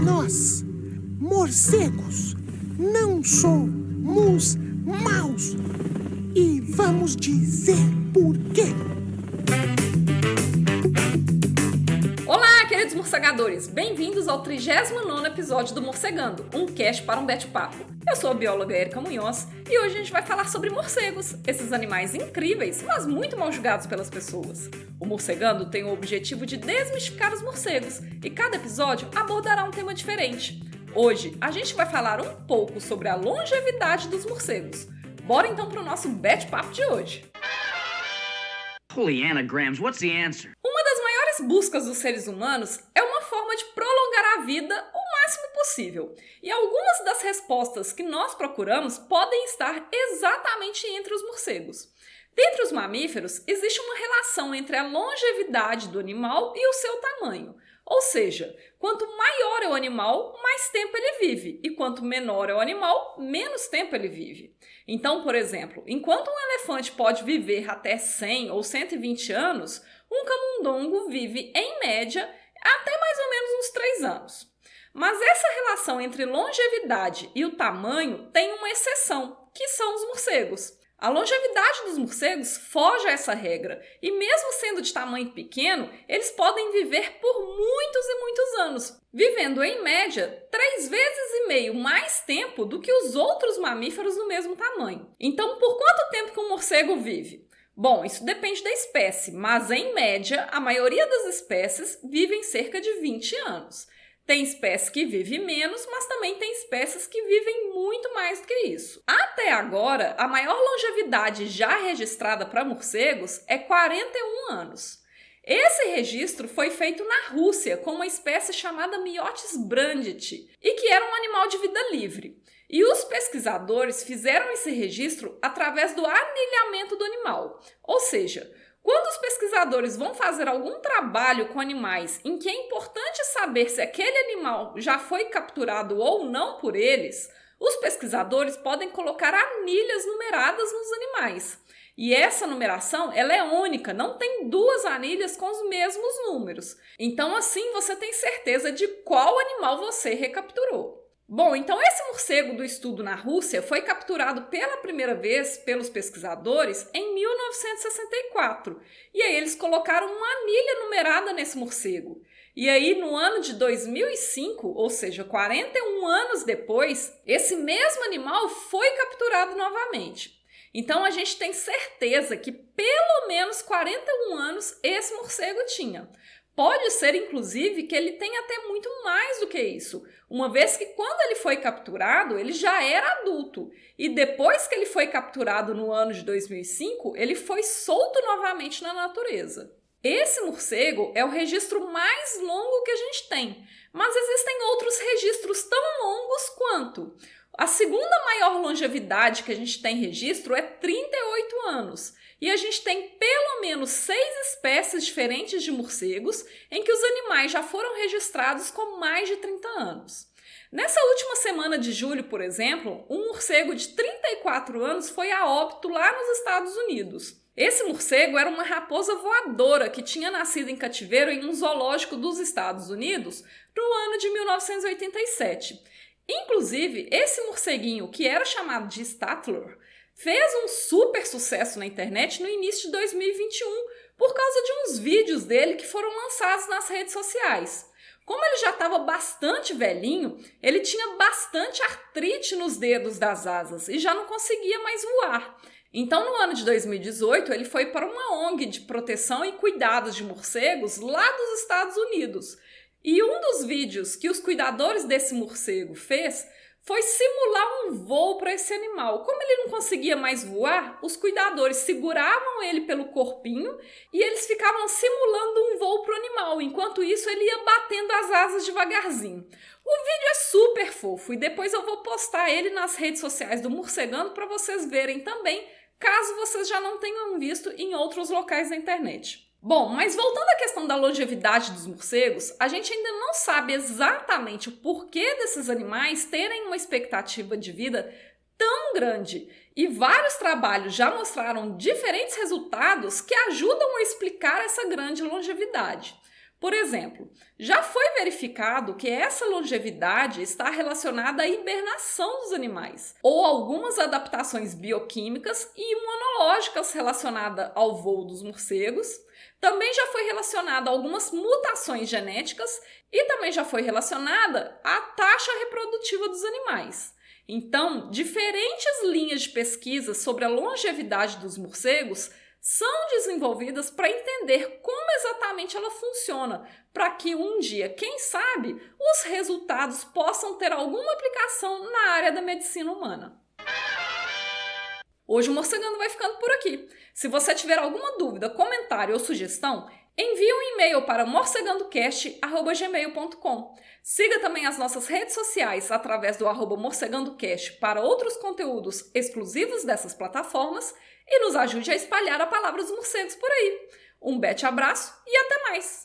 Nós, morcegos, não somos maus. E vamos dizer por quê. Olá, queridos morcegadores! Bem-vindos ao 39º episódio do Morcegando, um cast para um bate-papo. Eu sou a bióloga Érica Munhoz e hoje a gente vai falar sobre morcegos, esses animais incríveis, mas muito mal julgados pelas pessoas. O Morcegando tem o objetivo de desmistificar os morcegos e cada episódio abordará um tema diferente. Hoje a gente vai falar um pouco sobre a longevidade dos morcegos. Bora então para o nosso bate-papo de hoje. Holy anagrams, what's the answer? Uma das maiores buscas dos seres humanos é uma forma de prolongar a vida o máximo possível. E algumas das respostas que nós procuramos podem estar exatamente entre os morcegos. Dentre os mamíferos, existe uma relação entre a longevidade do animal e o seu tamanho. Ou seja, quanto maior é o animal, mais tempo ele vive, e quanto menor é o animal, menos tempo ele vive. Então, por exemplo, enquanto um elefante pode viver até 100 ou 120 anos, um camundongo vive, em média, até mais ou menos uns 3 anos. Mas essa relação entre longevidade e o tamanho tem uma exceção, que são os morcegos. A longevidade dos morcegos foge a essa regra, e mesmo sendo de tamanho pequeno, eles podem viver por muitos e muitos anos, vivendo em média 3,5 vezes mais tempo do que os outros mamíferos do mesmo tamanho. Então, por quanto tempo que um morcego vive? Bom, isso depende da espécie, mas em média, a maioria das espécies vivem cerca de 20 anos. Tem espécies que vivem menos, mas também tem espécies que vivem muito mais do que isso. Até agora, a maior longevidade já registrada para morcegos é 41 anos. Esse registro foi feito na Rússia com uma espécie chamada Myotis branditi, e que era um animal de vida livre. E os pesquisadores fizeram esse registro através do anilhamento do animal, ou seja, quando os pesquisadores vão fazer algum trabalho com animais em que é importante saber se aquele animal já foi capturado ou não por eles, os pesquisadores podem colocar anilhas numeradas nos animais. E essa numeração ela é única, não tem duas anilhas com os mesmos números. Então assim você tem certeza de qual animal você recapturou. Bom, então esse morcego do estudo na Rússia foi capturado pela primeira vez pelos pesquisadores em 1964. E aí eles colocaram uma anilha numerada nesse morcego. E aí no ano de 2005, ou seja, 41 anos depois, esse mesmo animal foi capturado novamente. Então a gente tem certeza que pelo menos 41 anos esse morcego tinha. Pode ser, inclusive, que ele tenha até muito mais do que isso, uma vez que quando ele foi capturado, ele já era adulto. E depois que ele foi capturado no ano de 2005, ele foi solto novamente na natureza. Esse morcego é o registro mais longo que a gente tem, mas existem outros registros tão longos quanto. A segunda maior longevidade que a gente tem registro é 38 anos. E a gente tem pelo menos 6 espécies diferentes de morcegos em que os animais já foram registrados com mais de 30 anos. Nessa última semana de julho, por exemplo, um morcego de 34 anos foi a óbito lá nos Estados Unidos. Esse morcego era uma raposa voadora que tinha nascido em cativeiro em um zoológico dos Estados Unidos no ano de 1987. Inclusive, esse morceguinho, que era chamado de Statler, fez um super sucesso na internet no início de 2021 por causa de uns vídeos dele que foram lançados nas redes sociais. Como ele já estava bastante velhinho, ele tinha bastante artrite nos dedos das asas e já não conseguia mais voar. Então, no ano de 2018, ele foi para uma ONG de proteção e cuidados de morcegos lá dos Estados Unidos. E um dos vídeos que os cuidadores desse morcego fez foi simular um voo para esse animal. Como ele não conseguia mais voar, os cuidadores seguravam ele pelo corpinho e eles ficavam simulando um voo para o animal. Enquanto isso, ele ia batendo as asas devagarzinho. O vídeo é super fofo e depois eu vou postar ele nas redes sociais do Morcegando para vocês verem também, caso vocês já não tenham visto em outros locais da internet. Bom, mas voltando à questão da longevidade dos morcegos, a gente ainda não sabe exatamente o porquê desses animais terem uma expectativa de vida tão grande. E vários trabalhos já mostraram diferentes resultados que ajudam a explicar essa grande longevidade. Por exemplo, já foi verificado que essa longevidade está relacionada à hibernação dos animais, ou algumas adaptações bioquímicas e imunológicas relacionadas ao voo dos morcegos. Também já foi relacionada a algumas mutações genéticas e também já foi relacionada à taxa reprodutiva dos animais. Então, diferentes linhas de pesquisa sobre a longevidade dos morcegos são desenvolvidas para entender como exatamente ela funciona, para que um dia, quem sabe, os resultados possam ter alguma aplicação na área da medicina humana. Hoje o Morcegando vai ficando por aqui. Se você tiver alguma dúvida, comentário ou sugestão, envie um e-mail para morcegandocast@gmail.com. Siga também as nossas redes sociais através do @morcegandocast para outros conteúdos exclusivos dessas plataformas e nos ajude a espalhar a palavra dos morcegos por aí. Um bete abraço e até mais!